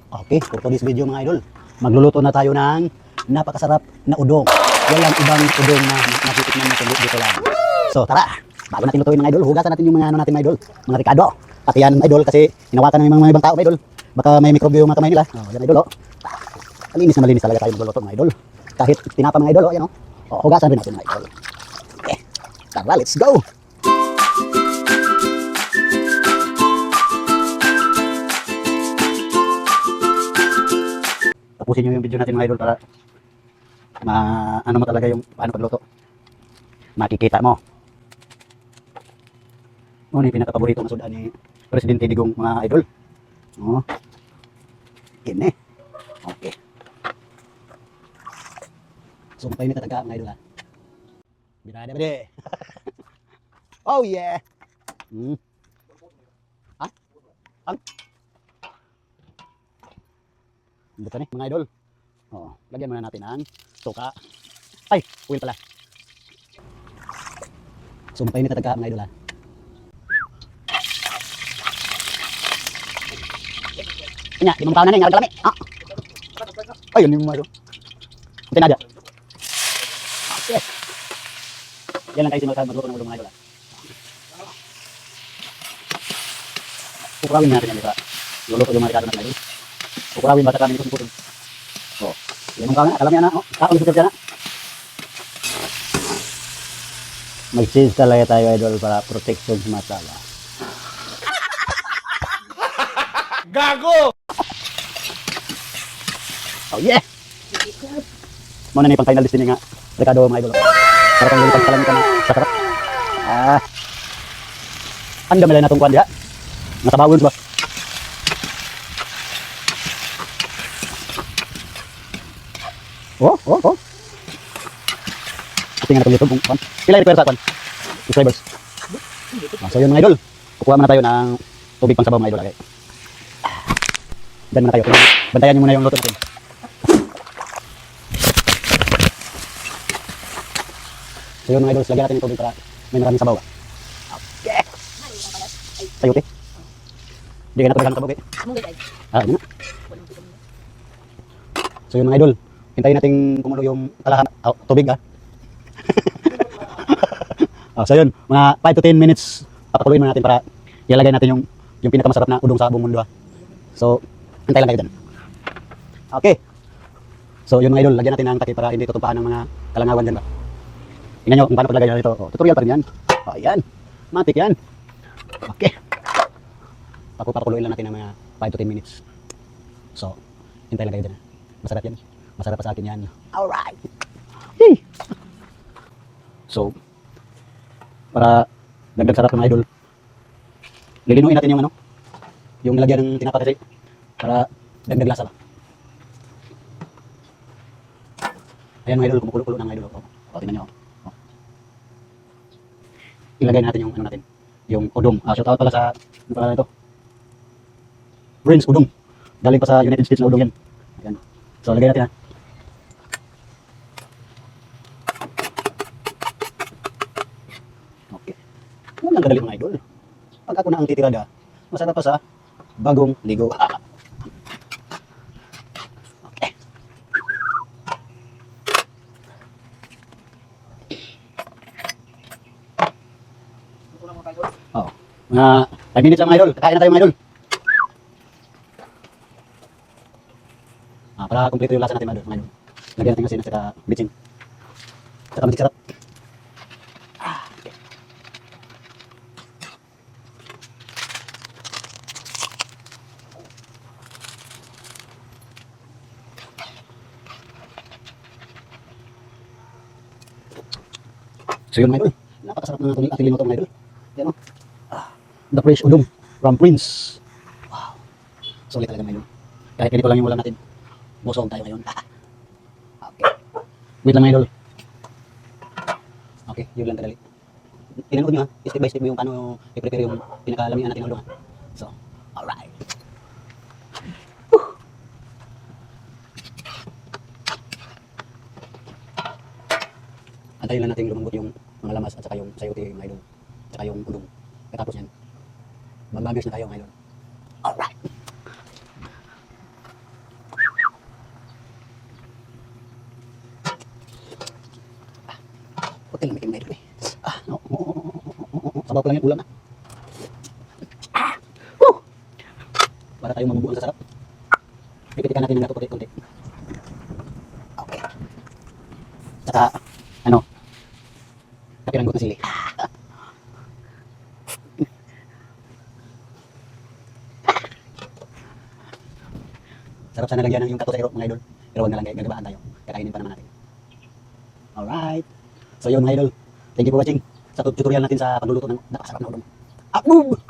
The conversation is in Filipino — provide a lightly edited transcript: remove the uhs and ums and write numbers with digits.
Okay, for today's video mga idol, magluluto na tayo ng napakasarap na udong. Walang ibang udong na matitikman mo kundi dito lang. So tara, bago natin lutuin mga idol, hugasan natin yung mga ano natin mga idol, mga Ricardo. Pati yan idol kasi hinawakan ng mga ibang tao mga idol. Baka may mikrobyo yung mga kamay nila. Oh, yan idol oh. Malinis na malinis talaga tayo magluluto mga idol. Kahit tinapa mga idol oh, yan oh. Oh, hugasan rin natin mga idol. Okay, tara, let's go. Tapusin nyo yung video natin mga idol para ano mo talaga yung paano pagluto. Makikita mo. Ano yung pinaka-paborito ng sudan ni Presidente Digong mga idol. Oh. Kine. Okay. So magpainit na taga mga idol ha. Binada ba di? Oh yeah. Ha? Ano? Dito ni mga idol. Oh, lagyan muna natin ang suka. Ay, oil pala. So magpainit na taga mga idol ha. Nya, di mo tahu na ning algalami. Ah. Ayun yung mga idol. Kunti na dyan. Okay. Yan lang kayo simultan magluto ng ulo mga idol ha. Kukurawin natin yan dito ha. Luluto yung mga Ricardo natin idol. Kukurawin basta kami nito siputid. Oh, yan ang kawin na, alam yan na. Oh, kakong siputid dyan ha. Mag-cheese talaga tayo idol para protection sa masala. Gago! Oh yeah! Muna na yung pang-final destiny nga Ricardo mga idol. Para kang lulipag pala nito na sa sarap. Ah. Ang dami lang natong kuhan diha. Nasabawon ba? Oh. Tingnan natin YouTube kung kuhan. Pila require sa kuhan? Subscribers. So yun mga idol. Kukuha muna tayo ng tubig pang sabaw mga idol. Okay. Diyan muna tayo. Bantayan nyo muna yung luto natin. So yun mga idol, lagyan natin yung tubig para may maraming sabaw. Okay. Sayote. Hindi ka na tumagang sabaw eh. Yun na. So yun mga idol, hintayin natin kumulo yung tubig ha. So yun, mga 5 to 10 minutes papatuloyin muna natin para ilalagay natin yung pinakamasarap na udong sa buong mundo ha. So, hintay lang kayo dyan. Okay. So yun mga idol, lagyan natin ng takip para hindi tutumpahan ng mga kalangawan dyan ba. Tingnan nyo kung paano palagay nito. Oh, tutorial pa rin yan. Oh, yan. Matik yan. Okay. Papakuluin lang natin ng mga 5 to 10 minutes. So, hintay lang kayo dyan. Masarap yan. Masarap pa sa akin yan. Alright. Hey. So, para dagdag sarap ng idol, lilinuin natin yung yung nilagyan ng tinapa kasi para dagdag lasa ba. Ayan mga idol, kumukulo-kulo ng idol. O, tingnan nyo. O. Ilagay natin yung natin, yung udong. Shoutout pala sa, ano pala ito? Brains udong. Galing pa sa United States na udong yan. Ayan. So, lagay natin ha. Okay. Yan lang kadali mga idol. Pag ako na ang titirada, masarap pa sa bagong ligo. Okay. Oh, mga 5 minutes lang mga idol. Kakain na tayo mga idol. Para kumpleto yung lasa natin mga idol. Lagyan natin kasi sa bitsin. Saka magic sarap. Okay. So yun mga idol, napakasarap na ating linuto mga idol. Yan o. The fresh udong from Prince. Wow. Solid talaga mga idol. Kahit ganito lang yung ulam natin, busog tayo ngayon. Okay. Wait lang mga idol. Okay, yun lang kadali. Tinanood nyo ha, step by step yung paano i-prepare yung pinakalamian natin ng udong ha. So, alright. Antayin lang natin lumambot yung mga lamas at saka yung sayote mga idol. At saka yung udong. Katapos yan, babagers na tayo mga idol. Alright. Hotel may mga idol eh. Sabaw ko lang yung ulam na. Para tayo mabubuan sa sarap. Pipitikan natin ng gato konti-konti. Okay. Saka, kapiranggot na sili. Sarap sana lagyan ng yung kato sa iro, mga idol. Pero wag na lang kaya gagabahan tayo. Kakainin pa naman natin. Alright. So yun mga idol. Thank you for watching sa tutorial natin sa pagluluto ng napakasarap na udong. Approve!